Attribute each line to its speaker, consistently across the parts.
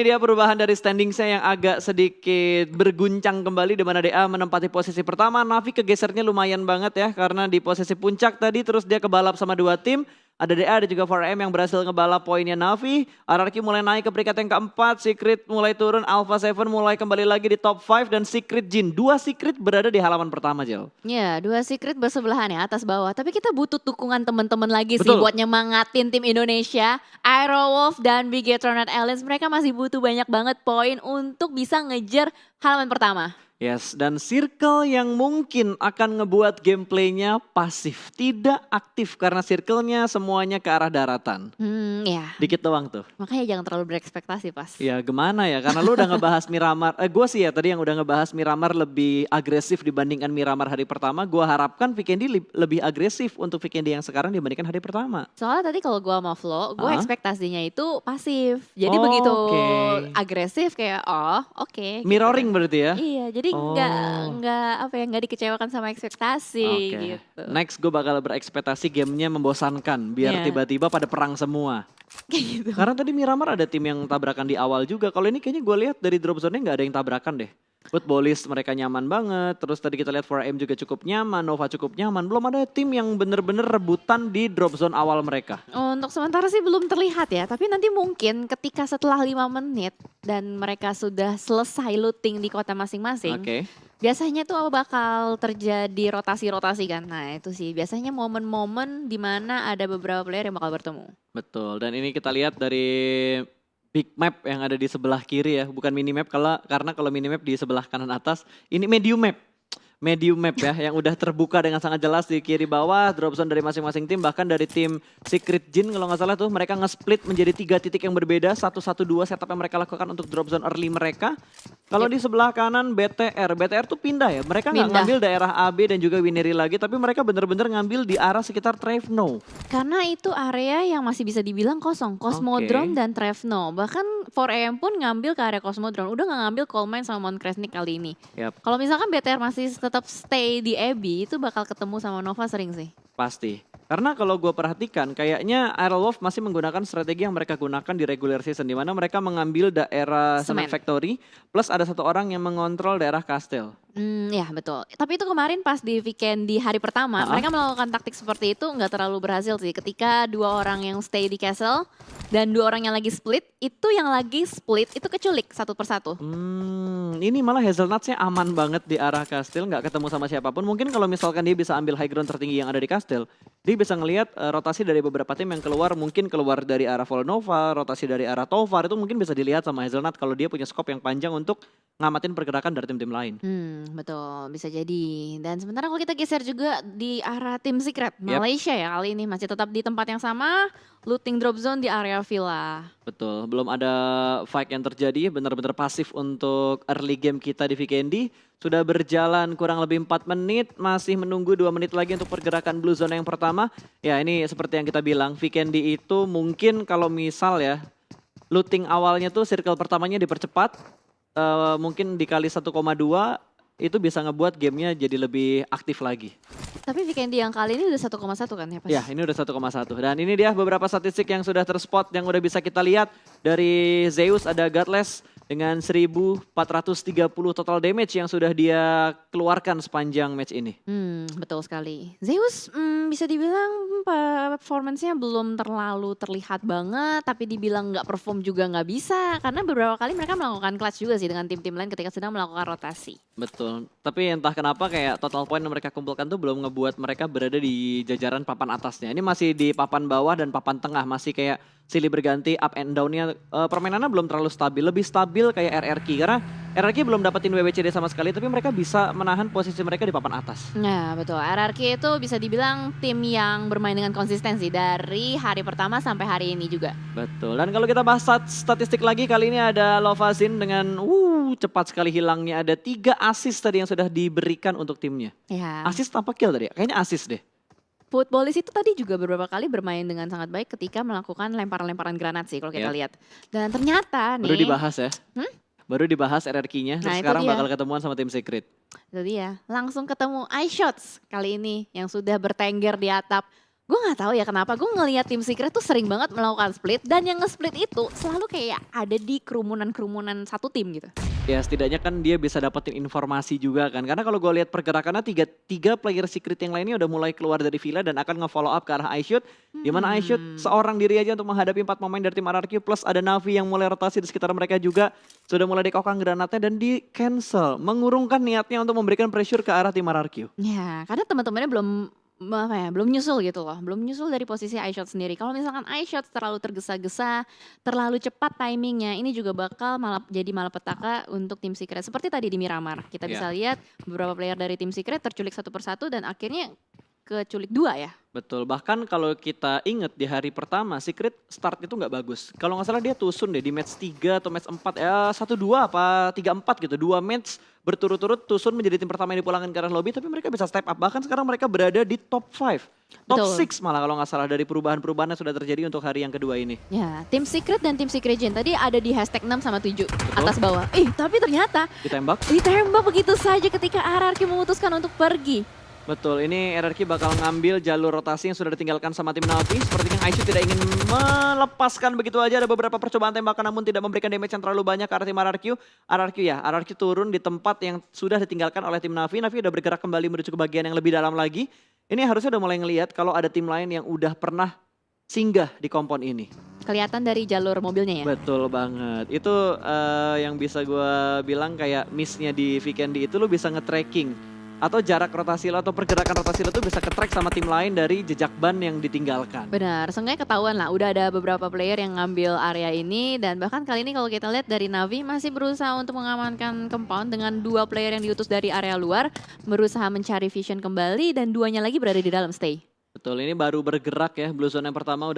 Speaker 1: Ini dia perubahan dari standing-nya yang agak sedikit berguncang kembali di mana DA menempati posisi pertama. Navi kegesernya lumayan banget ya karena di posisi puncak tadi terus dia kebalap sama dua tim. Ada DA ada juga 4M yang berhasil ngebalap poinnya Navi. RRQ mulai naik ke peringkat yang keempat. Secret mulai turun. Alpha 7 mulai kembali lagi di top 5 dan Secret Jin. Dua Secret berada di halaman pertama, Jel.
Speaker 2: Ya, dua secret bersebelahan ya, atas bawah. Tapi kita butuh dukungan teman-teman lagi sih
Speaker 1: Betul.
Speaker 2: buat nyemangatin tim Indonesia. Aerowolf dan Bigetron Alliance mereka masih butuh banyak banget poin untuk bisa ngejar halaman pertama.
Speaker 1: Yes, dan circle yang mungkin akan ngebuat gameplaynya pasif, tidak aktif karena circle-nya semuanya ke arah daratan.
Speaker 2: Ya.
Speaker 1: Dikit doang tuh.
Speaker 2: Makanya jangan terlalu berekspektasi pas.
Speaker 1: Ya gimana ya, karena lu udah ngebahas Miramar, gue sih ya tadi yang udah ngebahas Miramar lebih agresif dibandingkan Miramar hari pertama. Gue harapkan Vikendi lebih agresif untuk Vikendi yang sekarang dibandingkan hari pertama.
Speaker 2: Soalnya tadi kalau gue sama Flo, gue
Speaker 1: Hah?
Speaker 2: ekspektasinya itu pasif. Jadi
Speaker 1: Oh,
Speaker 2: begitu
Speaker 1: oke.
Speaker 2: agresif kayak oke.
Speaker 1: Mirroring berarti ya?
Speaker 2: Iya, jadi nggak dikecewakan sama ekspektasi
Speaker 1: Oke.
Speaker 2: gitu.
Speaker 1: Next gue bakal berekspektasi gamenya membosankan, biar
Speaker 2: Iya.
Speaker 1: tiba-tiba pada perang semua.
Speaker 2: Kayak gitu.
Speaker 1: Karena tadi Miramar ada tim yang tabrakan di awal juga. Kalau ini kayaknya gue lihat dari drop zone-nya nggak ada yang tabrakan deh. Footballist mereka nyaman banget. Terus tadi kita lihat 4M juga cukup nyaman, Nova cukup nyaman. Belum ada tim yang bener-bener rebutan di drop zone awal mereka.
Speaker 2: Untuk sementara sih belum terlihat ya, tapi nanti mungkin ketika setelah 5 menit dan mereka sudah selesai looting di kota masing-masing,
Speaker 1: Oke.
Speaker 2: biasanya tuh bakal terjadi rotasi-rotasi kan. Nah itu sih biasanya momen-momen dimana ada beberapa player yang bakal bertemu.
Speaker 1: Betul. Dan ini kita lihat dari big map yang ada di sebelah kiri ya. Bukan mini map karena kalau mini map di sebelah kanan atas. Ini medium map. Medium map ya yang udah terbuka dengan sangat jelas di kiri bawah, drop zone dari masing-masing tim, bahkan dari tim Secret Jin kalau nggak salah tuh mereka nge-split menjadi 3 titik yang berbeda, 1-1-2 setup yang mereka lakukan untuk drop zone early mereka. Kalau di sebelah kanan BTR tuh pindah ya, mereka nggak
Speaker 2: Pindah.
Speaker 1: ngambil daerah AB dan juga Wineri lagi, tapi mereka bener-bener ngambil di arah sekitar Trevno.
Speaker 2: Karena itu area yang masih bisa dibilang kosong, Cosmodrome dan Trevno. Bahkan 4AM pun ngambil ke area Cosmodrome, udah nggak ngambil Coal Mine sama Mount Kresnik kali ini.
Speaker 1: Yap.
Speaker 2: Kalau misalkan BTR masih tetap stay di Abbey, itu bakal ketemu sama Nova sering sih.
Speaker 1: Pasti. Karena kalau gue perhatikan kayaknya Aerowolf masih menggunakan strategi yang mereka gunakan di regular season. Di mana mereka mengambil daerah Cement
Speaker 2: Semen.
Speaker 1: Factory plus ada satu orang yang mengontrol daerah Castle.
Speaker 2: Ya betul. Tapi itu kemarin pas di weekend di hari pertama, mereka melakukan taktik seperti itu nggak terlalu berhasil sih. Ketika 2 orang yang stay di castle dan 2 orang yang lagi split, itu yang lagi split itu keculik satu persatu.
Speaker 1: Ini malah Hazelnutsnya aman banget di arah Castle, nggak ketemu sama siapapun. Mungkin kalau misalkan dia bisa ambil high ground tertinggi yang ada di Castle, dia bisa ngelihat rotasi dari beberapa tim yang keluar, mungkin keluar dari arah Volnova, rotasi dari arah Tovar, itu mungkin bisa dilihat sama Hazelnut kalau dia punya scope yang panjang untuk ngamatin pergerakan dari tim-tim lain.
Speaker 2: Betul, bisa jadi. Dan sementara kalau kita geser juga di arah tim Secret, Malaysia ya kali ini masih tetap di tempat yang sama, looting drop zone di area villa.
Speaker 1: Betul, belum ada fight yang terjadi, benar-benar pasif untuk early game kita di Vikendi. Sudah berjalan kurang lebih 4 menit, masih menunggu 2 menit lagi untuk pergerakan Blue Zone yang pertama. Ya ini seperti yang kita bilang, Vikendi itu mungkin kalau misal ya, looting awalnya tuh circle pertamanya dipercepat, mungkin dikali 1,2, itu bisa ngebuat gamenya jadi lebih aktif lagi.
Speaker 2: Tapi weekend yang kali ini udah 1,1 kan ya pas?
Speaker 1: Ya ini udah 1,1 dan ini dia beberapa statistik yang sudah terspot yang udah bisa kita lihat. Dari Zeus ada Godless dengan 1430 total damage yang sudah dia keluarkan sepanjang match ini.
Speaker 2: Betul sekali. Zeus bisa dibilang performance-nya belum terlalu terlihat banget, tapi dibilang nggak perform juga nggak bisa. Karena beberapa kali mereka melakukan clutch juga sih dengan tim-tim lain ketika sedang melakukan rotasi.
Speaker 1: Betul, tapi entah kenapa kayak total point yang mereka kumpulkan tuh belum ngebuat mereka berada di jajaran papan atasnya. Ini masih di papan bawah dan papan tengah, masih kayak silih berganti up and down-nya. Permainannya belum terlalu stabil, lebih stabil kayak RRQ. Karena RRQ belum dapetin WWCD sama sekali, tapi mereka bisa menahan posisi mereka di papan atas.
Speaker 2: Nah betul, RRQ itu bisa dibilang tim yang bermain dengan konsistensi dari hari pertama sampai hari ini juga.
Speaker 1: Betul, dan kalau kita bahas statistik lagi, kali ini ada Lovazin dengan cepat sekali hilangnya. Ada 3 assist tadi yang sudah diberikan untuk timnya.
Speaker 2: Ya.
Speaker 1: Assist tanpa kill tadi ya? Kayaknya assist deh.
Speaker 2: Footballist itu tadi juga beberapa kali bermain dengan sangat baik ketika melakukan lemparan-lemparan granat sih kalau kita lihat. Dan ternyata nih.
Speaker 1: Baru dibahas ya. Baru dibahas RRQ-nya,
Speaker 2: Nah,
Speaker 1: terus
Speaker 2: itu
Speaker 1: sekarang
Speaker 2: dia.
Speaker 1: bakal ketemuan sama tim Secret.
Speaker 2: Itu dia, langsung ketemu iShots kali ini yang sudah bertengger di atap Gue nggak tahu ya kenapa gue ngelihat tim Secret tuh sering banget melakukan split dan yang nge-split itu selalu kayak ada di kerumunan-kerumunan satu tim gitu.
Speaker 1: Ya setidaknya kan dia bisa dapetin informasi juga kan. Karena kalau gue lihat pergerakannya tiga player Secret yang lainnya udah mulai keluar dari villa dan akan nge-follow up ke arah iShoot. Di mana iShoot seorang diri aja untuk menghadapi 4 pemain dari tim RRQ plus ada Navi yang mulai rotasi di sekitar mereka juga. Sudah mulai dikokang granatnya dan di cancel. Mengurungkan niatnya untuk memberikan pressure ke arah tim RRQ.
Speaker 2: Ya, karena teman-temannya belum nyusul gitu loh, belum nyusul dari posisi iShot sendiri. Kalau misalkan iShot terlalu tergesa-gesa, terlalu cepat timingnya, ini juga bakal jadi malapetaka untuk tim Secret. Seperti tadi di Miramar, kita bisa lihat beberapa player dari tim Secret terculik satu persatu dan akhirnya keculik 2 ya.
Speaker 1: Betul, bahkan kalau kita inget di hari pertama Secret start itu nggak bagus. Kalau nggak salah dia tusun deh di match 3 atau match 4 ya 1-2 apa 3-4 gitu. 2 match berturut-turut tusun menjadi tim pertama yang dipulangkan ke arah lobby tapi mereka bisa step up. Bahkan sekarang mereka berada di top 5. Top 6 malah kalau nggak salah dari perubahan-perubahan yang sudah terjadi untuk hari yang kedua ini.
Speaker 2: Ya, tim Secret dan tim Secret Gen tadi ada di hashtag 6 sama 7 atas bawah. Tapi ternyata ditembak begitu saja ketika RRQ memutuskan untuk pergi.
Speaker 1: Betul, ini RRQ bakal ngambil jalur rotasi yang sudah ditinggalkan sama tim Navi. Sepertinya iShoot tidak ingin melepaskan begitu aja. Ada beberapa percobaan tembakan namun tidak memberikan damage yang terlalu banyak ke arah tim RRQ. RRQ turun di tempat yang sudah ditinggalkan oleh tim Navi. Navi udah bergerak kembali menuju ke bagian yang lebih dalam lagi. Ini harusnya udah mulai ngelihat kalau ada tim lain yang udah pernah singgah di kompon ini.
Speaker 2: Kelihatan dari jalur mobilnya ya?
Speaker 1: Betul banget. Itu yang bisa gue bilang kayak miss-nya di Vikendi itu lo bisa nge-tracking. Atau jarak rotasi lo atau pergerakan rotasi lo tuh bisa ke-track sama tim lain dari jejak ban yang ditinggalkan.
Speaker 2: Benar, seenggaknya ketahuan lah udah ada beberapa player yang ngambil area ini dan bahkan kali ini kalau kita lihat dari Navi masih berusaha untuk mengamankan compound dengan 2 player yang diutus dari area luar, berusaha mencari vision kembali dan 2-nya lagi berada di dalam stay.
Speaker 1: Betul, ini baru bergerak ya. Blue Zone yang pertama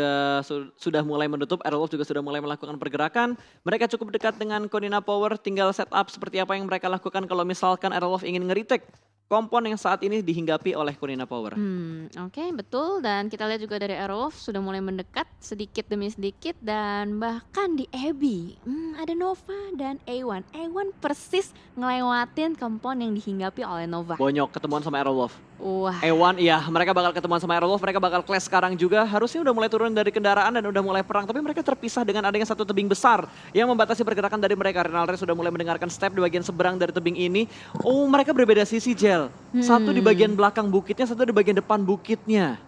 Speaker 1: sudah mulai menutup. Airwolf juga sudah mulai melakukan pergerakan. Mereka cukup dekat dengan Konina Power, tinggal setup seperti apa yang mereka lakukan kalau misalkan Airwolf ingin nge-retake kompon yang saat ini dihinggapi oleh Konina Power.
Speaker 2: Oke, betul. Dan kita lihat juga dari Airwolf sudah mulai mendekat sedikit demi sedikit dan bahkan di Abby ada Nova dan A1. A1 persis ngelewatin kompon yang dihinggapi oleh Nova.
Speaker 1: Bonyok ketemuan sama Airwolf.
Speaker 2: Wah.
Speaker 1: A1 iya, mereka bakal ketemuan sama Airwolf, mereka bakal clash sekarang juga. Harusnya udah mulai turun dari kendaraan dan udah mulai perang, tapi mereka terpisah dengan adanya satu tebing besar yang membatasi pergerakan dari mereka. Renalre sudah mulai mendengarkan step di bagian seberang dari tebing ini. Oh, mereka berbeda sisi, Jel. Satu di bagian belakang bukitnya, satu di bagian depan bukitnya.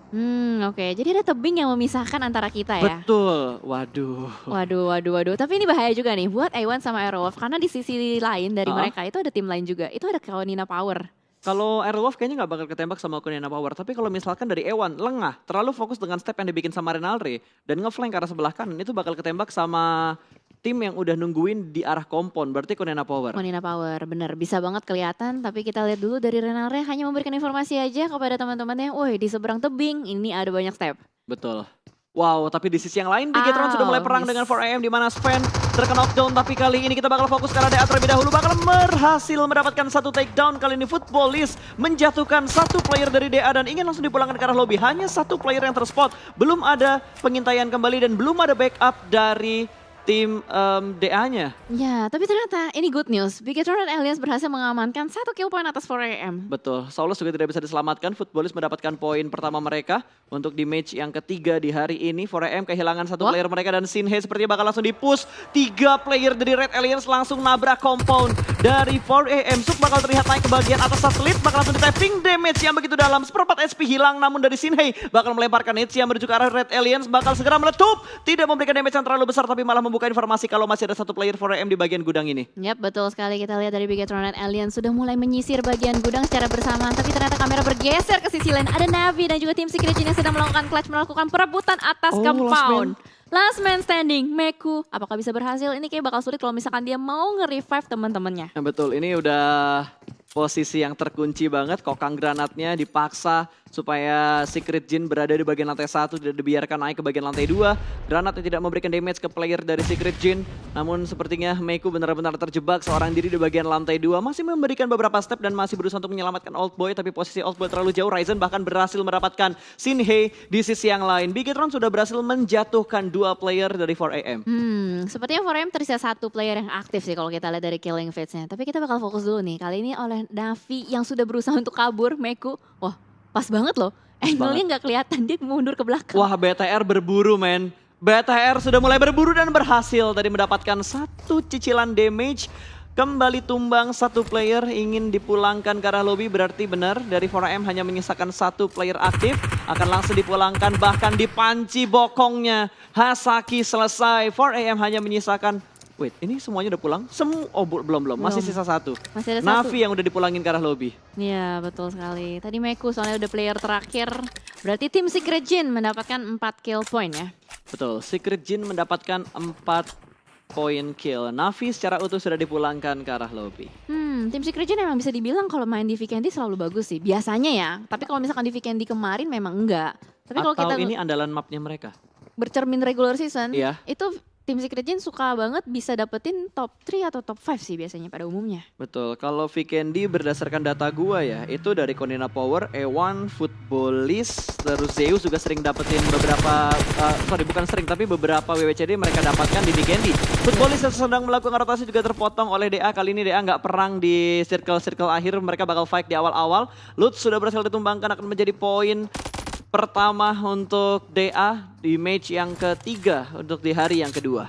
Speaker 2: Oke. Jadi ada tebing yang memisahkan antara kita ya.
Speaker 1: Betul. Waduh.
Speaker 2: Waduh. Tapi ini bahaya juga nih buat A1 sama Airwolf karena di sisi lain dari mereka itu ada tim lain juga. Itu ada Konina Power.
Speaker 1: Kalau Airwolf kayaknya nggak bakal ketembak sama Konina Power. Tapi kalau misalkan dari Ewan lengah, terlalu fokus dengan step yang dibikin sama Renalre dan ngeflank ke arah sebelah kanan, itu bakal ketembak sama tim yang udah nungguin di arah kompon. Berarti Konina Power.
Speaker 2: Konina Power, bener. Bisa banget kelihatan. Tapi kita lihat dulu dari Renalre hanya memberikan informasi aja kepada teman-temannya. Woi, di seberang tebing ini ada banyak step.
Speaker 1: Betul. Wow, tapi di sisi yang lain Bigetron sudah mulai perang dengan 4AM di mana Sven terkena knockdown, tapi kali ini kita bakal fokus karena DA terlebih dahulu bakal berhasil mendapatkan satu takedown. Kali ini Footballist menjatuhkan satu player dari DA dan ingin langsung dipulangkan ke arah lobby. Hanya satu player yang terspot, belum ada pengintaian kembali dan belum ada backup dari tim DA-nya.
Speaker 2: Ya, tapi ternyata ini good news. Bigetron dan Aliens berhasil mengamankan 1 kill point atas 4AM.
Speaker 1: Betul, Saulus juga tidak bisa diselamatkan. Footballist mendapatkan poin pertama mereka untuk di match yang ketiga di hari ini. 4AM kehilangan satu player mereka dan Sinhei sepertinya bakal langsung di-push. 3 player dari Red Aliens langsung nabrak compound dari 4AM. Suk bakal terlihat naik ke bagian atas satelit, bakal langsung di-tapping damage yang begitu dalam. Seperempat SP hilang, namun dari Sinhei bakal melemparkan hits yang menuju ke arah Red Aliens. Bakal segera meletup, tidak memberikan damage yang terlalu besar tapi malah membuka informasi kalau masih ada satu player 4AM di bagian gudang ini.
Speaker 2: Yap, betul sekali. Kita lihat dari Bigetron dan Alien sudah mulai menyisir bagian gudang secara bersamaan. Tapi ternyata kamera bergeser ke sisi lain. Ada Navi dan juga tim Secret Gen yang sedang melakukan clutch, melakukan perebutan atas compound. Last man standing, Meku. Apakah bisa berhasil? Ini kayak bakal sulit kalau misalkan dia mau nge-revive teman-temannya.
Speaker 1: Nah, betul, ini udah posisi yang terkunci banget. Kokang granatnya dipaksa supaya Secret Gen berada di bagian lantai 1, tidak dibiarkan naik ke bagian lantai 2. Granatnya tidak memberikan damage ke player dari Secret Gen. Namun sepertinya Meku benar-benar terjebak seorang diri di bagian lantai 2. Masih memberikan beberapa step dan masih berusaha untuk menyelamatkan Old Boy. Tapi posisi Old Boy terlalu jauh. Ryzen bahkan berhasil mendapatkan Sinhei di sisi yang lain. Bigetron sudah berhasil menjatuhkan 2 player dari 4AM.
Speaker 2: Sepertinya 4AM tersisa 1 player yang aktif sih kalau kita lihat dari killing feeds-nya. Tapi kita bakal fokus dulu nih. Kali ini oleh Navi yang sudah berusaha untuk kabur, Meku. Wah, pas banget loh. Angle-nya nggak kelihatan, dia mundur ke belakang.
Speaker 1: Wah, BTR berburu, men. BTR sudah mulai berburu dan berhasil tadi mendapatkan satu cicilan damage. Kembali tumbang satu player, ingin dipulangkan ke arah lobby, berarti benar dari 4AM hanya menyisakan satu player aktif. Akan langsung dipulangkan, bahkan dipanci bokongnya. Hasaki selesai, 4AM hanya menyisakan, wait, ini semuanya udah pulang? Belum, masih sisa satu.
Speaker 2: Masih ada
Speaker 1: Navi
Speaker 2: satu.
Speaker 1: yang udah dipulangin ke arah lobby.
Speaker 2: Iya, betul sekali. Tadi Meku soalnya udah player terakhir. Berarti tim Secret Jin mendapatkan 4 kill point ya.
Speaker 1: Betul, Secret Jin mendapatkan 4 poin kill. Navi secara utuh sudah dipulangkan ke arah lobby.
Speaker 2: Tim Secret Jin emang bisa dibilang kalau main di Vikendi selalu bagus sih. Biasanya ya. Tapi kalau misalkan di Vikendi kemarin memang enggak. Tapi kalau
Speaker 1: Atau
Speaker 2: kita
Speaker 1: ini andalan mapnya mereka?
Speaker 2: bercermin regular season,
Speaker 1: Iya.
Speaker 2: itu tim Secret Jin suka banget bisa dapetin top 3 atau top 5 sih biasanya pada umumnya.
Speaker 1: Betul, kalau Vikendi berdasarkan data gua ya, itu dari Konina Power, E1, Footballist, terus Zeus juga sering dapetin beberapa, bukan sering, tapi beberapa WWCD mereka dapatkan di Vikendi. Footballist yang sedang melakukan rotasi juga terpotong oleh DA, kali ini DA nggak perang di circle-circle akhir, mereka bakal fight di awal-awal. Lutz sudah berhasil ditumbangkan, akan menjadi poin pertama untuk DA di match yang ketiga untuk di hari yang kedua.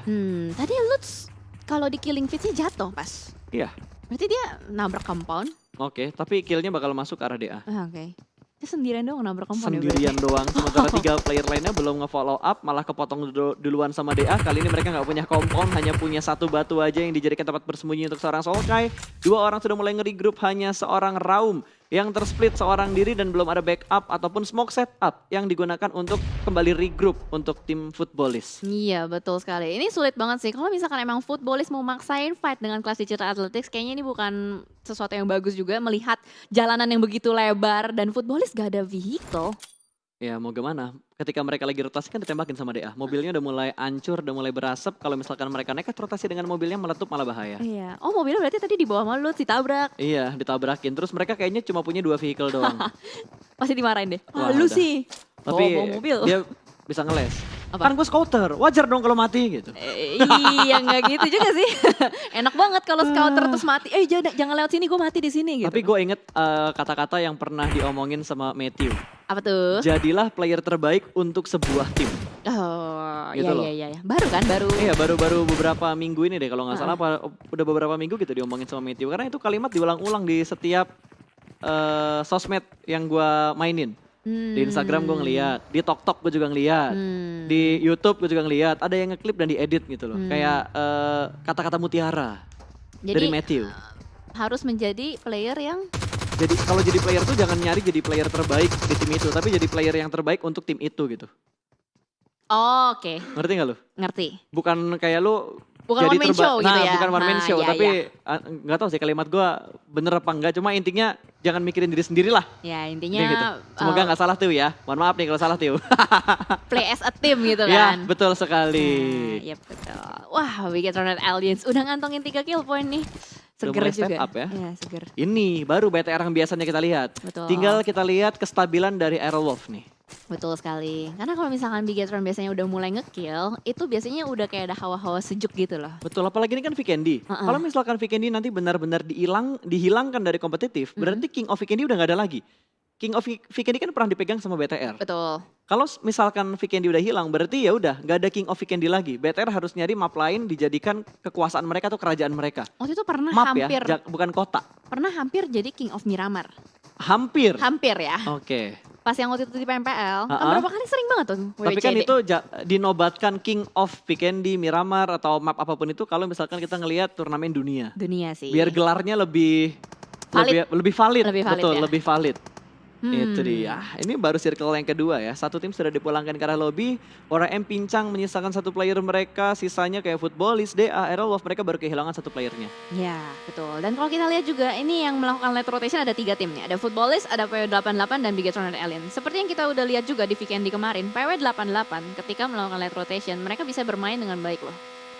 Speaker 2: Tadi Lutz kalau di killing feeds-nya jatuh pas.
Speaker 1: Iya,
Speaker 2: Berarti dia nabrak compound.
Speaker 1: oke, tapi killnya bakal masuk ke arah DA.
Speaker 2: Oke. Dia sendirian doang nabrak compound ya
Speaker 1: Sendirian doang, sementara 3 player lainnya belum nge-follow up, malah kepotong duluan sama DA. Kali ini mereka nggak punya compound, hanya punya satu batu aja yang dijadikan tempat bersembunyi untuk seorang Sulkai. 2 orang sudah mulai nge-regroup, hanya seorang Raum yang tersplit seorang diri dan belum ada backup ataupun smoke setup yang digunakan untuk kembali regroup untuk tim Footballist.
Speaker 2: Iya betul sekali. Ini sulit banget sih. Kalau misalkan emang Footballist mau maksain fight dengan kelas digital athletics, kayaknya ini bukan sesuatu yang bagus juga melihat jalanan yang begitu lebar dan Footballist gak ada vehicle.
Speaker 1: Ya mau gimana, ketika mereka lagi rotasi kan ditembakin sama DA. Mobilnya udah mulai hancur, udah mulai berasap. Kalau misalkan mereka nekat rotasi dengan mobilnya meletup malah bahaya.
Speaker 2: Iya. Oh mobilnya berarti tadi di bawah malu ditabrak.
Speaker 1: Iya, ditabrakin. Terus mereka kayaknya cuma punya 2 vehicle doang.
Speaker 2: Pasti dimarahin deh.
Speaker 1: Wah,
Speaker 2: Lu
Speaker 1: udah.
Speaker 2: sih.
Speaker 1: Tapi
Speaker 2: Bawa mobil.
Speaker 1: dia bisa ngeles.
Speaker 2: Apa?
Speaker 1: Kan gue scouter, wajar dong kalau mati gitu.
Speaker 2: Iya nggak gitu juga sih. Enak banget kalau scouter terus mati. Jangan lewat sini, gue mati di sini gitu.
Speaker 1: Tapi gue inget kata-kata yang pernah diomongin sama Matthew.
Speaker 2: Apa tuh?
Speaker 1: Jadilah player terbaik untuk sebuah tim.
Speaker 2: Oh
Speaker 1: Gitu loh.
Speaker 2: iya. Baru kan baru.
Speaker 1: Iya baru beberapa minggu ini deh kalau nggak salah. Udah beberapa minggu gitu diomongin sama Matthew. Karena itu kalimat diulang-ulang di setiap sosmed yang gue mainin. Di Instagram gue ngeliat, di TokTok gue juga ngeliat, di YouTube gue juga ngeliat. Ada yang ngeklip dan diedit gitu loh. Kayak kata-kata mutiara dari
Speaker 2: Jadi
Speaker 1: Matthew.
Speaker 2: harus menjadi player yang
Speaker 1: Jadi kalau jadi player tuh jangan nyari jadi player terbaik di tim itu, tapi jadi player yang terbaik untuk tim itu gitu.
Speaker 2: Oke,
Speaker 1: Ngerti gak lu?
Speaker 2: ngerti.
Speaker 1: Bukan kayak lu
Speaker 2: Bukan
Speaker 1: jadi
Speaker 2: one man show gitu ya.
Speaker 1: bukan one man
Speaker 2: Nah,
Speaker 1: show,
Speaker 2: iya,
Speaker 1: tapi
Speaker 2: iya.
Speaker 1: nggak tahu sih kalimat gua bener apa enggak. Cuma intinya jangan mikirin diri sendiri lah.
Speaker 2: Ya
Speaker 1: Intinya
Speaker 2: intinya
Speaker 1: gitu. Semoga nggak salah tuh ya. Mohon maaf nih kalau salah tuh.
Speaker 2: play as a team gitu
Speaker 1: Ya
Speaker 2: kan.
Speaker 1: betul sekali.
Speaker 2: Iya betul. Wah, Bigetron Aliens udah ngantongin 3 kill point nih.
Speaker 1: Udah
Speaker 2: Seger
Speaker 1: mulai step
Speaker 2: juga.
Speaker 1: up ya.
Speaker 2: Iya, seger.
Speaker 1: Ini baru BTR yang biasanya kita lihat.
Speaker 2: Betul.
Speaker 1: Tinggal kita lihat kestabilan dari Aerowolf nih.
Speaker 2: Betul sekali. Karena kalau misalkan Bigetron biasanya udah mulai nge-kill, itu biasanya udah kayak ada hawa-hawa sejuk gitu loh.
Speaker 1: Betul, apalagi ini kan Vikendi. Kalau misalkan Vikendi nanti benar-benar dihilangkan dari kompetitif, berarti King of Vikendi udah nggak ada lagi. King of Vikendi kan pernah dipegang sama BTR.
Speaker 2: Betul.
Speaker 1: Kalau misalkan Vikendi udah hilang, berarti ya udah nggak ada King of Vikendi lagi. BTR harus nyari map lain dijadikan kekuasaan mereka atau kerajaan mereka.
Speaker 2: Waktu itu pernah
Speaker 1: Map
Speaker 2: hampir
Speaker 1: ya, bukan kota.
Speaker 2: pernah hampir jadi King of Miramar.
Speaker 1: Hampir.
Speaker 2: Hampir ya.
Speaker 1: Oke.
Speaker 2: Pas yang waktu itu di PMPL, kan
Speaker 1: Ha-ha.
Speaker 2: berapa kali sering banget tuh
Speaker 1: Tapi kan
Speaker 2: WWCD.
Speaker 1: itu dinobatkan King of Vikendi, Miramar atau map apapun itu kalau misalkan kita ngelihat turnamen dunia.
Speaker 2: Dunia sih.
Speaker 1: Biar gelarnya lebih
Speaker 2: Valid.
Speaker 1: lebih valid.
Speaker 2: Lebih valid
Speaker 1: Betul,
Speaker 2: ya.
Speaker 1: lebih valid. Itu dia. Ini baru circle yang kedua ya. Satu tim sudah dipulangkan ke arah lobby. M pincang menyisakan satu player mereka. Sisanya kayak Footballist, DA, Aerowolf. Mereka baru kehilangan satu playernya.
Speaker 2: Ya, betul. Dan kalau kita lihat juga ini yang melakukan late rotation ada 3 tim nih. Ada Footballist, ada PW88 dan Bigetron dan Alien. Seperti yang kita udah lihat juga di Vikendi kemarin, PW88 ketika melakukan late rotation, mereka bisa bermain dengan baik loh.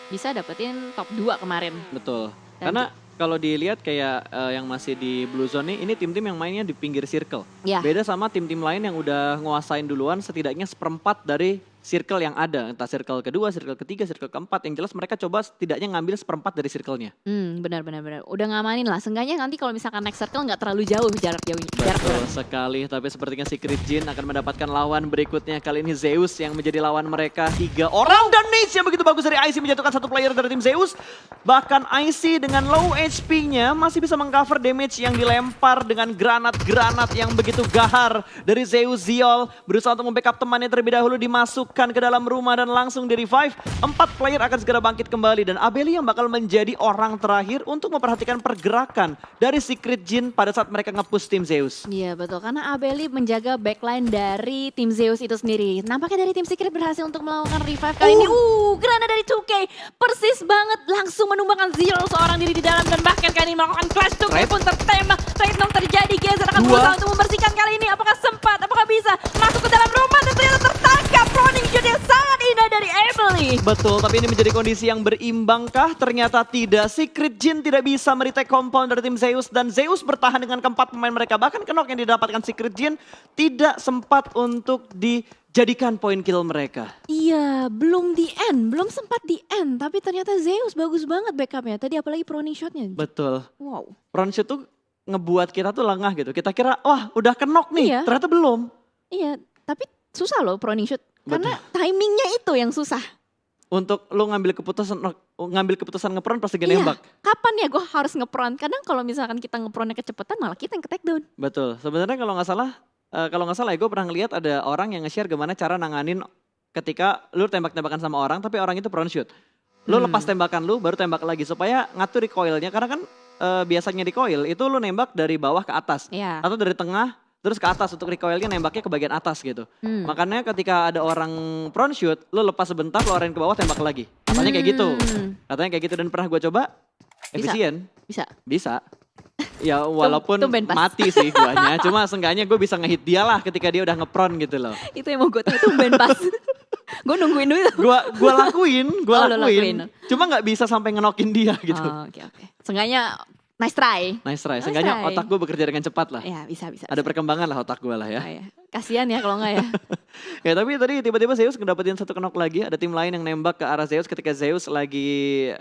Speaker 2: Bisa dapetin top 2 kemarin.
Speaker 1: Betul.
Speaker 2: Dan
Speaker 1: Karena kalau dilihat kayak yang masih di Blue Zone nih, ini tim-tim yang mainnya di pinggir circle.
Speaker 2: Ya.
Speaker 1: Beda sama tim-tim lain yang udah nguasain duluan setidaknya seperempat dari circle yang ada, entah circle kedua, circle ketiga, circle keempat. Yang jelas mereka coba setidaknya ngambil seperempat dari circle-nya.
Speaker 2: Benar. Udah ngamanin lah. Seenggaknya nanti kalau misalkan next circle nggak terlalu jauh jarak
Speaker 1: Betul sekali, tapi sepertinya Secret Jin akan mendapatkan lawan berikutnya. Kali ini Zeus yang menjadi lawan mereka 3 orang. Dan Nate yang begitu bagus dari IC menjatuhkan satu player dari tim Zeus. Bahkan IC dengan low HP-nya masih bisa mengcover damage yang dilempar dengan granat-granat yang begitu gahar dari Zeus. Ziol berusaha untuk membackup temannya terlebih dahulu, dimasukkan ke dalam rumah dan langsung di revive. 4 player akan segera bangkit kembali dan Abeli yang bakal menjadi orang terakhir untuk memperhatikan pergerakan dari Secret Jin pada saat mereka nge-push tim Zeus.
Speaker 2: Iya betul, karena Abeli menjaga backline dari tim Zeus itu sendiri. Nampaknya dari tim Secret berhasil untuk melakukan revive kali ini. Granat dari 2K, persis banget langsung menumbangkan Zero seorang diri di dalam. Dan bahkan kali ini melakukan clash 2K pun tertembak. Trade dong terjadi, Gezer akan berusaha untuk membersihkan kali ini. Apakah sempat, apakah bisa masuk ke dalam rumah dan ternyata tertangkap. Running shot yang sangat indah dari Abeli.
Speaker 1: Betul, tapi ini menjadi kondisi yang berimbangkah? Ternyata tidak. Secret Jin tidak bisa meretake compound dari tim Zeus dan Zeus bertahan dengan keempat pemain mereka. Bahkan knock yang didapatkan Secret Jin tidak sempat untuk dijadikan poin kill mereka.
Speaker 2: Iya, belum di end, belum sempat di end. Tapi ternyata Zeus bagus banget backupnya. Tadi apalagi proning shotnya.
Speaker 1: Betul.
Speaker 2: Wow.
Speaker 1: Front shoot tuh ngebuat kita tuh lengah gitu. Kita kira, wah udah knock nih.
Speaker 2: Iya.
Speaker 1: Ternyata belum.
Speaker 2: Iya, tapi susah loh proning shoot. Karena timingnya itu yang susah.
Speaker 1: Untuk lu ngambil keputusan ngepron pas lagi
Speaker 2: Iya,
Speaker 1: nembak.
Speaker 2: kapan ya gue harus ngepron? Kadang kalau misalkan kita ngepronnya kecepatan malah kita yang ke take down.
Speaker 1: Betul. Sebenarnya kalau nggak salah ya gue pernah ngeliat ada orang yang nge-share gimana cara nanganin ketika lu tembak-tembakan sama orang tapi orang itu front shoot. Lu lepas tembakan lu baru tembak lagi supaya ngatur recoilnya karena kan biasanya recoil itu lu nembak dari bawah ke atas
Speaker 2: Iya.
Speaker 1: atau dari tengah terus ke atas untuk recoilnya nembaknya ke bagian atas gitu. Makanya ketika ada orang front shoot, lu lepas sebentar, lu arahin ke bawah, tembak lagi. Katanya kayak gitu. Katanya kayak gitu dan pernah gue coba, efisien. Bisa. Ya walaupun
Speaker 2: tumben pas.
Speaker 1: mati sih guanya, cuma seenggaknya gue bisa ngehit dia lah ketika dia udah ngepron gitu loh.
Speaker 2: Itu yang mau gue tahu, tumben pas. Gue nungguin dulu.
Speaker 1: Gua lakuin.
Speaker 2: Lo lakuin.
Speaker 1: Cuma nggak bisa sampai ngenokin dia gitu.
Speaker 2: Oke. Seenggaknya nice try.
Speaker 1: Seenggaknya otak gue bekerja dengan cepat lah.
Speaker 2: Ya bisa.
Speaker 1: Ada perkembangan lah otak gue lah ya.
Speaker 2: Oh, ya. Kasian ya kalau enggak ya.
Speaker 1: Ya tapi tadi tiba-tiba Zeus ngedapetin satu knock lagi. Ada tim lain yang nembak ke arah Zeus ketika Zeus lagi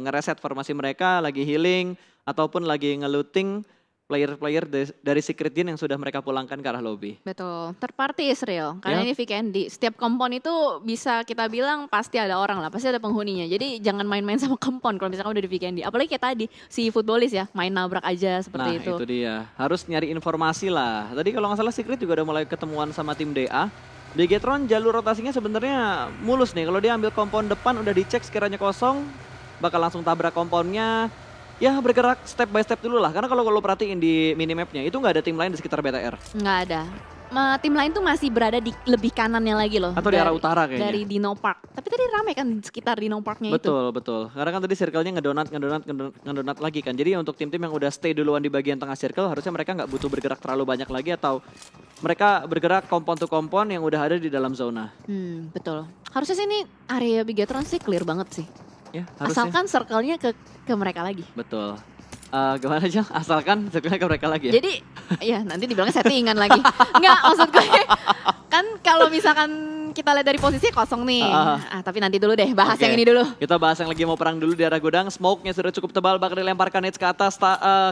Speaker 1: ngereset formasi mereka, lagi healing ataupun lagi ngelooting player-player dari Secret Jin yang sudah mereka pulangkan ke arah lobby.
Speaker 2: Betul, third party is real. Karena ini weekend, setiap kompon itu bisa kita bilang pasti ada orang lah, pasti ada penghuninya. Jadi jangan main-main sama kompon kalau misalkan udah di weekend. Apalagi kayak tadi, si futbolis ya, main nabrak aja seperti itu.
Speaker 1: Nah itu dia, harus nyari informasi lah. Tadi kalau nggak salah Secret juga udah mulai ketemuan sama tim DA. Bigetron jalur rotasinya sebenarnya mulus nih. Kalau dia ambil kompon depan udah dicek sekiranya kosong, bakal langsung tabrak komponnya. Ya bergerak step by step dulu lah, karena kalau lo perhatiin di minimapnya itu nggak ada tim lain di sekitar BTR.
Speaker 2: Nggak ada. Tim lain tuh masih berada di lebih kanannya lagi loh.
Speaker 1: Atau di arah utara kayaknya.
Speaker 2: Dari Dino Park. Tapi tadi rame kan di sekitar Dino Parknya itu.
Speaker 1: Betul. Karena kan tadi circle-nya ngedonat lagi kan. Jadi untuk tim-tim yang udah stay duluan di bagian tengah circle, harusnya mereka nggak butuh bergerak terlalu banyak lagi atau mereka bergerak kompon to kompon yang udah ada di dalam zona.
Speaker 2: Betul. Harusnya sih ini area Bigetron sih clear banget sih.
Speaker 1: Ya, harusnya.
Speaker 2: Asalkan circle-nya ke mereka lagi.
Speaker 1: Betul. Gimana aja? Asalkan circle-nya ke mereka lagi ya?
Speaker 2: Jadi ya nanti dibilangnya settingan lagi. Enggak, maksud gue kan kalau misalkan kita lihat dari posisi kosong nih. Tapi nanti dulu deh, bahas yang ini dulu.
Speaker 1: Kita bahas yang lagi mau perang dulu di arah gudang. Smoke-nya sudah cukup tebal, bakal dilemparkan Nets ke atas,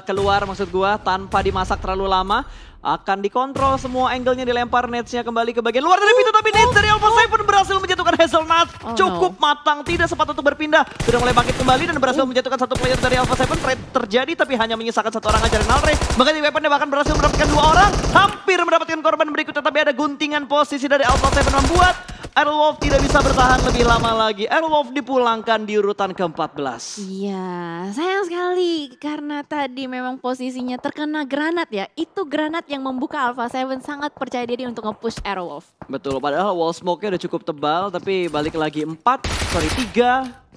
Speaker 1: keluar maksud gua tanpa dimasak terlalu lama. Akan dikontrol semua angle-nya, dilempar Nets-nya kembali ke bagian luar dari pintu, tapi Nets dari Alpha Seven berhasil menjatuhkan Hazelnut. Cukup matang, tidak sempat untuk berpindah. Sudah mulai bangkit kembali dan berhasil menjatuhkan satu player dari Alpha Seven. Trade terjadi tapi hanya menyisakan satu orang aja, Renalre. Bahkan di weaponnya bahkan berhasil mendapatkan 2 orang. Hampir mendapatkan korban berikutnya, tapi ada guntingan posisi dari Alpha Seven membuat Airwolf tidak bisa bertahan lebih lama lagi. Airwolf dipulangkan di urutan ke-14.
Speaker 2: Iya, sayang sekali karena tadi memang posisinya terkena granat ya. Itu granat yang membuka Alpha Seven sangat percaya diri untuk nge-push Airwolf.
Speaker 1: Betul, padahal wall smoke-nya udah cukup tebal, tapi balik lagi 3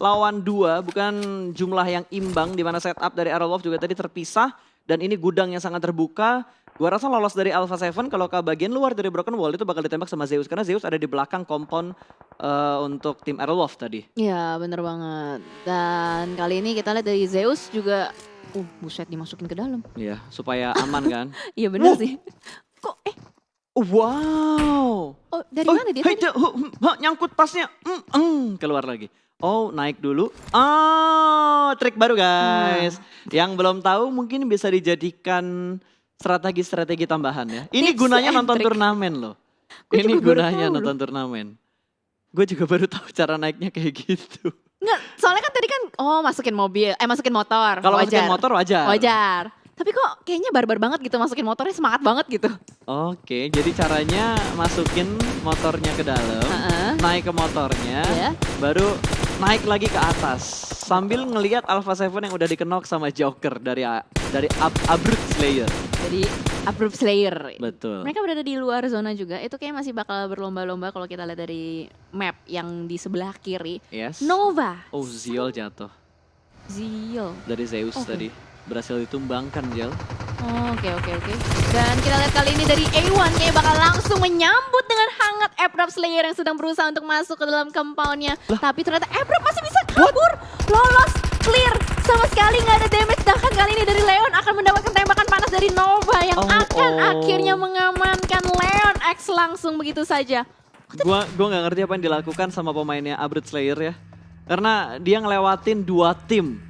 Speaker 1: lawan 2, bukan jumlah yang imbang di mana setup dari Airwolf juga tadi terpisah dan ini gudang yang sangat terbuka. Gua rasa lolos dari Alpha Seven kalau ke bagian luar dari Broken Wall itu bakal ditembak sama Zeus karena Zeus ada di belakang kompon untuk tim Airwolf tadi.
Speaker 2: Iya, bener banget. Dan kali ini kita lihat dari Zeus juga buset dimasukin ke dalam.
Speaker 1: Iya, supaya aman kan.
Speaker 2: Iya bener sih. Kok
Speaker 1: Wow.
Speaker 2: Oh, dari mana dia tadi?
Speaker 1: Nyangkut tasnya. Keluar lagi. Oh, naik dulu. Trik baru guys. Yang belum tahu mungkin bisa dijadikan strategi-strategi tambahan ya. Ini
Speaker 2: Tips
Speaker 1: gunanya
Speaker 2: and
Speaker 1: nonton
Speaker 2: trick.
Speaker 1: turnamen loh.
Speaker 2: Gue
Speaker 1: Ini
Speaker 2: juga baru
Speaker 1: gunanya
Speaker 2: tahu
Speaker 1: nonton turnamen. Gue juga baru tahu cara naiknya kayak gitu.
Speaker 2: Enggak, soalnya kan tadi kan masukin motor.
Speaker 1: Kalau masukin
Speaker 2: Wajar.
Speaker 1: motor wajar.
Speaker 2: Wajar. Tapi kok kayaknya barbar banget gitu masukin motornya, semangat banget gitu.
Speaker 1: Oke, jadi caranya masukin motornya ke dalam,
Speaker 2: Heeh.
Speaker 1: naik ke motornya,
Speaker 2: Ya.
Speaker 1: baru naik lagi ke atas. Sambil ngelihat Alpha Seven yang udah dikenok sama Joker dari Abrut Slayer.
Speaker 2: Jadi Approved Slayer.
Speaker 1: Betul.
Speaker 2: Mereka berada di luar zona juga. Itu kayak masih bakal berlomba-lomba kalau kita lihat dari map yang di sebelah kiri.
Speaker 1: Yes.
Speaker 2: Nova.
Speaker 1: Oh, Ziol jatuh
Speaker 2: Zio.
Speaker 1: dari Zeus
Speaker 2: Oke.
Speaker 1: tadi. Berhasil ditumbangkan, Jel.
Speaker 2: Oke. Dan kita lihat kali ini dari A1 kayak bakal langsung menyambut dengan hangat Aprap Slayer yang sedang berusaha untuk masuk ke dalam compoundnya. Tapi ternyata Aprap masih bisa kabur. Lolos, clear. Sama sekali nggak ada damage. Bahkan kali ini dari Leon akan mendapatkan tembakan panas dari Nova yang akan akhirnya mengamankan Leon X langsung begitu saja.
Speaker 1: Gua nggak ngerti apa yang dilakukan sama pemainnya Abrut Slayer ya. Karena dia ngelewatin 2 tim.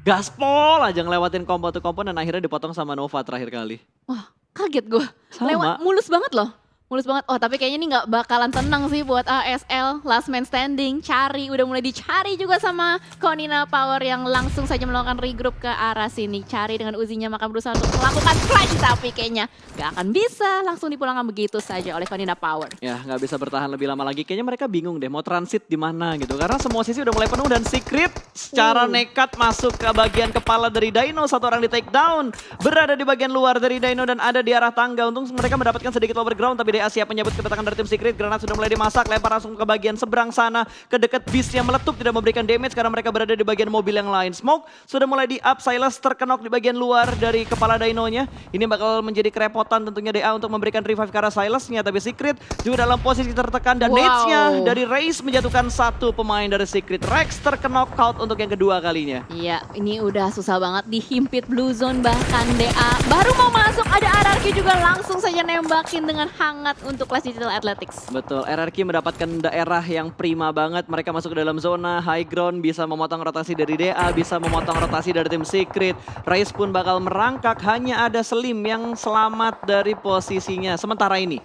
Speaker 1: Gaspol aja ngelewatin combo to combo dan akhirnya dipotong sama Nova terakhir kali.
Speaker 2: Wah, kaget gue.
Speaker 1: Sama.
Speaker 2: Mulus banget loh. Mulus banget. Oh, tapi kayaknya ini nggak bakalan tenang sih buat ASL. Last man standing, udah mulai dicari juga sama Konina Power yang langsung saja melakukan regroup ke arah sini. Cari dengan Uzinya maka berusaha untuk melakukan flash, tapi kayaknya nggak akan bisa. Langsung dipulangkan begitu saja oleh Konina Power.
Speaker 1: Ya nggak bisa bertahan lebih lama lagi. Kayaknya mereka bingung deh mau transit di mana gitu. Karena semua sisi udah mulai penuh dan Secret secara nekat masuk ke bagian kepala dari Dino. Satu orang di take down. Berada di bagian luar dari Dino dan ada di arah tangga. Untung mereka mendapatkan sedikit lower ground tapi DA siap menyambut kedatangan dari tim Secret. Granat sudah mulai dimasak. Lempar langsung ke bagian seberang sana. Ke dekat bis yang meletup tidak memberikan damage karena mereka berada di bagian mobil yang lain. Smoke sudah mulai di up. Silas terkenok di bagian luar dari kepala Dino-nya. Ini bakal menjadi kerepotan tentunya DA untuk memberikan revive ke arah Silasnya. Tapi Secret juga dalam posisi tertekan dan nades-nya dari Raze menjatuhkan satu pemain dari Secret. Rex terkenok out untuk yang kedua kalinya.
Speaker 2: Iya, ini udah susah banget dihimpit blue zone, bahkan DA baru mau masuk ada RRQ juga langsung saja nembakin dengan hangat untuk Clash Digital Athletics.
Speaker 1: Betul, RRQ mendapatkan daerah yang prima banget. Mereka masuk ke dalam zona high ground, bisa memotong rotasi dari DA, bisa memotong rotasi dari tim Secret. Raze pun bakal merangkak, hanya ada Slim yang selamat dari posisinya sementara ini.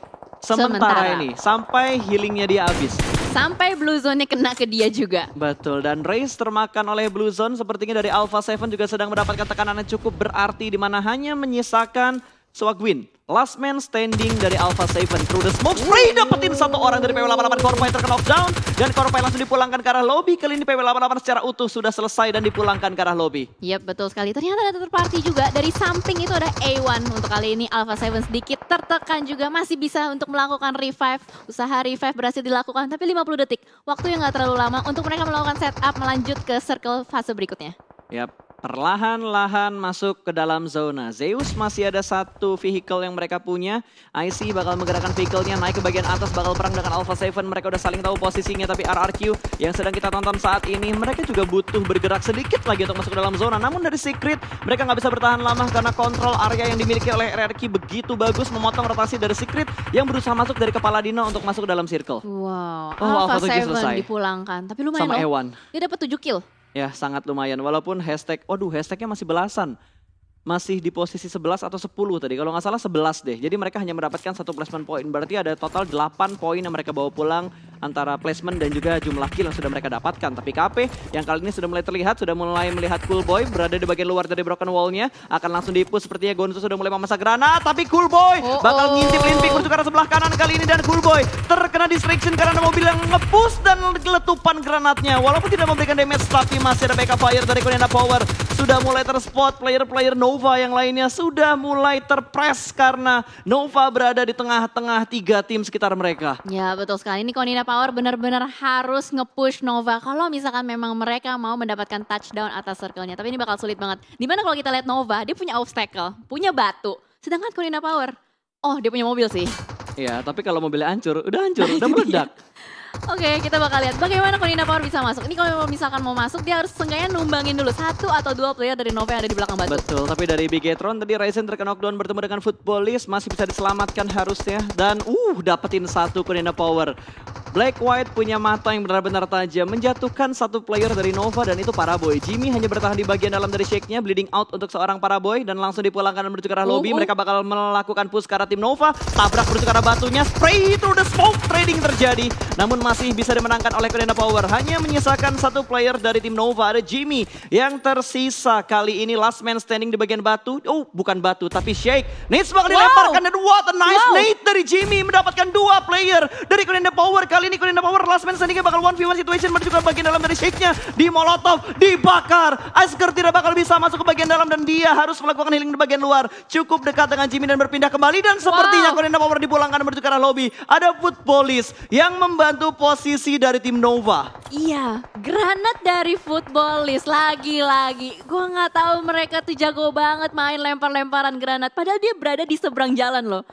Speaker 1: Sampai healingnya dia habis.
Speaker 2: Sampai blue zone-nya kena ke dia juga.
Speaker 1: Betul, dan Raze termakan oleh Blue Zone sepertinya dari Alpha 7 juga sedang mendapatkan tekanan yang cukup berarti di mana hanya menyisakan Swagwin. Last man standing dari Alpha 7 through the smoke spray, dapetin satu orang dari PW88. Corpai terkena knockdown dan Corpai langsung dipulangkan ke arah lobby. Kali ini PW88 secara utuh sudah selesai dan dipulangkan ke arah lobby.
Speaker 2: Yap, betul sekali. Ternyata ada third party juga. Dari samping itu ada A1. Untuk kali ini Alpha 7 sedikit tertekan juga. Masih bisa untuk melakukan revive. Usaha revive berhasil dilakukan tapi 50 detik. Waktu yang gak terlalu lama untuk mereka melakukan setup melanjut ke circle fase berikutnya.
Speaker 1: Yap. Perlahan-lahan masuk ke dalam zona. Zeus masih ada satu vehicle yang mereka punya. IC bakal menggerakkan vehicle-nya naik ke bagian atas, bakal perang dengan Alpha 7. Mereka udah saling tahu posisinya, tapi RRQ yang sedang kita tonton saat ini, mereka juga butuh bergerak sedikit lagi untuk masuk ke dalam zona. Namun dari Secret, mereka nggak bisa bertahan lama karena kontrol area yang dimiliki oleh RRQ begitu bagus, memotong rotasi dari Secret yang berusaha masuk dari kepala Dino untuk masuk ke dalam circle.
Speaker 2: Wow,
Speaker 1: Alpha
Speaker 2: Alpha
Speaker 1: 7 selesai.
Speaker 2: 7 dipulangkan. Tapi lumayan
Speaker 1: Sama
Speaker 2: loh.
Speaker 1: Ewan.
Speaker 2: Dia dapat 7 kill.
Speaker 1: Ya sangat lumayan, walaupun hashtagnya masih belasan. Masih di posisi 11 atau 10 tadi, kalau nggak salah 11 deh. Jadi mereka hanya mendapatkan satu placement point, berarti ada total 8 poin yang mereka bawa pulang antara placement dan juga jumlah kill yang sudah mereka dapatkan. Tapi KP yang kali ini sudah mulai terlihat, sudah mulai melihat Cool Boy berada di bagian luar dari broken wall-nya. Akan langsung dipush sepertinya Gonzo sudah mulai memasak granat, tapi Cool Boy bakal ngintip Linpik menuju ke arah sebelah kanan kali ini. Dan Cool Boy terkena distraction karena mobil yang nge-push dan letupan granatnya. Walaupun tidak memberikan damage, tapi masih ada backup fire dari Konina Power. Sudah mulai terspot player-player Nova yang lainnya sudah mulai terpress karena Nova berada di tengah-tengah 3 tim sekitar mereka.
Speaker 2: Ya betul sekali, ini Konina Power benar-benar harus nge-push Nova kalau misalkan memang mereka mau mendapatkan touchdown atas circle-nya. Tapi ini bakal sulit banget. Dimana kalau kita lihat Nova, dia punya obstacle, punya batu. Sedangkan Konina Power, dia punya mobil sih.
Speaker 1: Iya, tapi kalau mobilnya hancur, udah meledak.
Speaker 2: Oke, kita bakal lihat bagaimana Konina Power bisa masuk. Ini kalau misalkan mau masuk, dia harus seenggaknya numbangin dulu 1 atau 2 player dari Nova yang ada di belakang batu.
Speaker 1: Betul, tapi dari Bigetron tadi Ryzen terkena knockdown bertemu dengan Footballist, masih bisa diselamatkan harusnya. Dan dapetin 1 Konina Power. Black White punya mata yang benar-benar tajam, menjatuhkan 1 player dari Nova dan itu Paraboy. Jimmy hanya bertahan di bagian dalam dari shake-nya, bleeding out untuk seorang Paraboy dan langsung dipulangkan menuju ke arah lobby. Mereka bakal melakukan push ke arah tim Nova, tabrak menuju ke arah batunya, spray through the smoke, trading terjadi. Namun masih bisa dimenangkan oleh Konina Power. Hanya menyisakan 1 player dari tim Nova, ada Jimmy yang tersisa. Kali ini last man standing di bagian batu. Bukan batu tapi shake. Nate bakal dilemparkan dan what a nice nade dari Jimmy mendapatkan 2 player dari Konina Power. Kali ini Konina Power last man standingnya bakal 1v1 situation menuju ke bagian dalam dari shake-nya. Di molotov, dibakar. Asker tidak bakal bisa masuk ke bagian dalam dan dia harus melakukan healing di bagian luar. Cukup dekat dengan Jimmy dan berpindah kembali dan sepertinya Konina Power dipulangkan menuju ke arah lobby. Ada Footballist yang membantu posisi dari tim Nova.
Speaker 2: Iya, granat dari Footballist lagi-lagi. Gua nggak tahu mereka tuh jago banget main lempar-lemparan granat. Padahal dia berada di seberang jalan loh.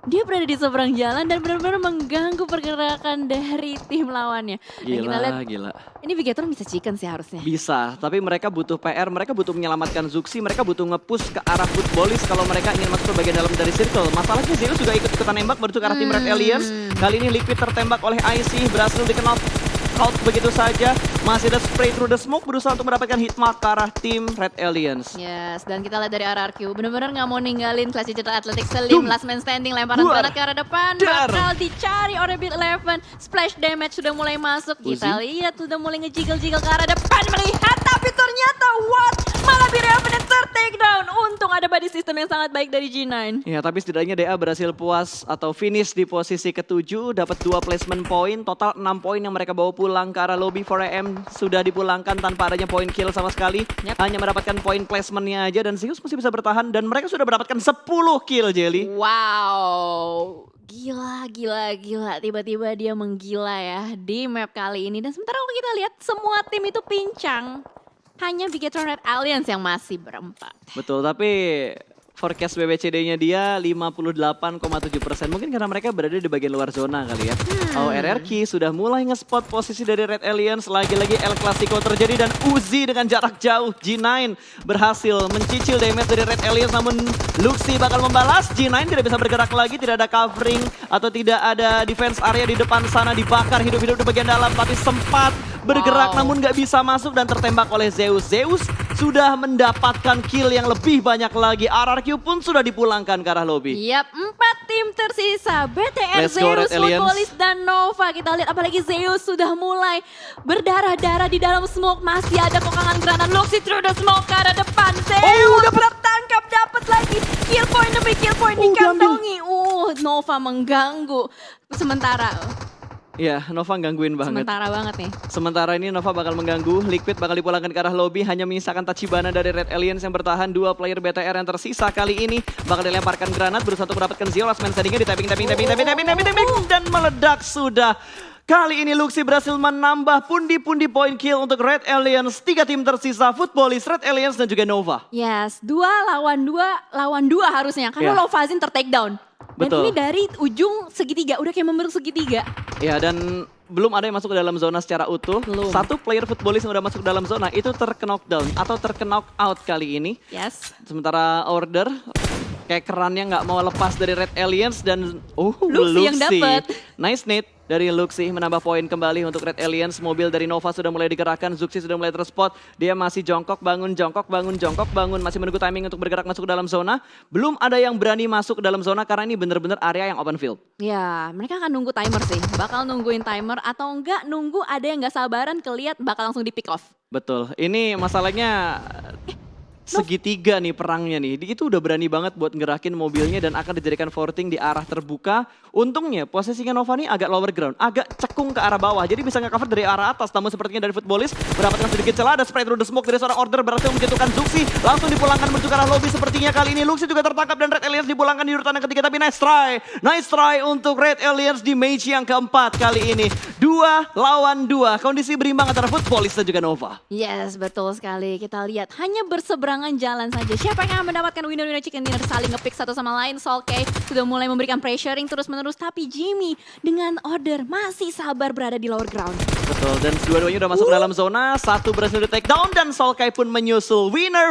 Speaker 2: Dia berada di seberang jalan dan benar-benar mengganggu pergerakan dari tim lawannya. Dan kita lihat,
Speaker 1: Gila.
Speaker 2: ini Bigetron bisa chicken sih harusnya.
Speaker 1: Bisa, tapi mereka butuh PR, mereka butuh menyelamatkan Zuxi, mereka butuh nge-push ke arah Footballist kalau mereka ingin masuk ke bagian dalam dari circle. Masalahnya Zeus juga ikut-ikutan nembak menuju ke arah tim Red Aliens. Kali ini Liquid tertembak oleh IC, berhasil dikenal out begitu saja. Masih ada spray through the smoke, berusaha untuk mendapatkan hitmark ke arah tim Red Aliens.
Speaker 2: Yes, dan kita lihat dari RRQ, benar-benar nggak mau ninggalin Clash Digital Athletics Selim, last man standing, lemparan granat ke arah depan, bakal dicari oleh Bit 11, splash damage sudah mulai masuk, kita lihat sudah mulai ngejiggle-jiggle ke arah depan, melihat, tapi ternyata malah Bit 11 ter-take down, untung ada body system yang sangat baik dari G9.
Speaker 1: Ya, tapi setidaknya DA berhasil puas atau finish di posisi ke-7, dapat 2 placement point, total 6 poin yang mereka bawa pulang ke arah lobby. 4AM sudah dipulangkan tanpa adanya point kill sama sekali. Hanya mendapatkan point placementnya aja dan Zeus masih bisa bertahan dan mereka sudah mendapatkan 10 kill, Jelly.
Speaker 2: Wow, gila. Tiba-tiba dia menggila ya di map kali ini. Dan sementara kalau kita lihat semua tim itu pincang. Hanya Bigetron Red Alliance yang masih berempat.
Speaker 1: Betul, tapi forecast BBCD-nya dia 58,7%. Mungkin karena mereka berada di bagian luar zona kali ya. RRQ sudah mulai nge-spot posisi dari Red Aliens. Lagi-lagi El Clasico terjadi dan Uzi dengan jarak jauh. G9 berhasil mencicil damage dari Red Aliens. Namun Luxi bakal membalas. G9 tidak bisa bergerak lagi. Tidak ada covering atau tidak ada defense area di depan sana. Dibakar hidup-hidup di bagian dalam. Tapi sempat bergerak namun gak bisa masuk dan tertembak oleh Zeus. Zeus sudah mendapatkan kill yang lebih banyak lagi. RRQ pun sudah dipulangkan ke arah lobby.
Speaker 2: Yap, 4 tim tersisa. BTR,
Speaker 1: Let's go,
Speaker 2: Zeus,
Speaker 1: Red Aliens.
Speaker 2: Footballist, dan Nova. Kita lihat apalagi Zeus sudah mulai berdarah-darah di dalam smoke. Masih ada kokangan granat. Luxi through the smoke ke arah depan. Zeus tertangkap, dapat lagi. Kill point demi kill point dikantongi. Nova mengganggu.
Speaker 1: Ya, Nova gangguin banget.
Speaker 2: Sementara
Speaker 1: ini Nova bakal mengganggu, Liquid bakal dipulangkan ke arah lobby, hanya menyisakan Tachibana dari Red Aliens yang bertahan. 2 player BTR yang tersisa kali ini bakal dilemparkan granat, berusaha untuk mendapatkan Zio. Last man standingnya di tapping dan meledak sudah. Kali ini Luxi berhasil menambah pundi-pundi point kill untuk Red Aliens. 3 tim tersisa, Footballist, Red Aliens dan juga Nova.
Speaker 2: Yes, 2 lawan 2 harusnya, karena Lovazin ter-take down. Dan
Speaker 1: Betul.
Speaker 2: ini dari ujung segitiga, udah kayak membentuk segitiga.
Speaker 1: Ya, dan belum ada yang masuk ke dalam zona secara utuh.
Speaker 2: Belum.
Speaker 1: 1 player Footballist yang udah masuk ke dalam zona itu terknockdown atau terknock out kali ini.
Speaker 2: Yes.
Speaker 1: Sementara Order kayak kerannya nggak mau lepas dari Red Aliens dan
Speaker 2: Luxi yang dapet.
Speaker 1: Nice nade dari Luxi menambah poin kembali untuk Red Aliens. Mobil dari Nova sudah mulai digerakkan, Zuxi sudah mulai terspot. Dia masih jongkok, bangun, masih menunggu timing untuk bergerak masuk ke dalam zona. Belum ada yang berani masuk ke dalam zona karena ini benar-benar area yang open field.
Speaker 2: Ya, mereka akan nunggu timer sih. Bakal nungguin timer atau enggak nunggu ada yang nggak sabaran keliat bakal langsung di pick off.
Speaker 1: Betul, ini masalahnya segitiga nih perangnya nih. Itu udah berani banget buat ngerakin mobilnya dan akan dijadikan forting di arah terbuka. Untungnya posisinya Nova nih agak lower ground, agak cekung ke arah bawah. Jadi bisa nge-cover dari arah atas. Namun sepertinya dari Footballist mendapatkan sedikit celah. Ada spray through the smoke dari seorang Order berhasil menjatuhkan Zuxi. Langsung dipulangkan menuju ke arah lobby. Sepertinya kali ini Luxi juga tertangkap dan Red Aliens dipulangkan di urutan yang ketiga. Tapi nice try. Nice try untuk Red Aliens di match yang keempat kali ini. 2 lawan 2. Kondisi berimbang antara Footballist dan juga Nova.
Speaker 2: Yes, betul sekali. Kita lihat hanya berseberang pasangan jalan saja. Siapa yang akan mendapatkan winner-winner chicken dinner saling ngepick satu sama lain. Solkay sudah mulai memberikan pressuring terus-menerus. Tapi Jimmy dengan order masih sabar berada di lower ground.
Speaker 1: Betul, dan dua-duanya udah masuk ke dalam zona. Satu berhasil di take down dan Solkay pun menyusul winner.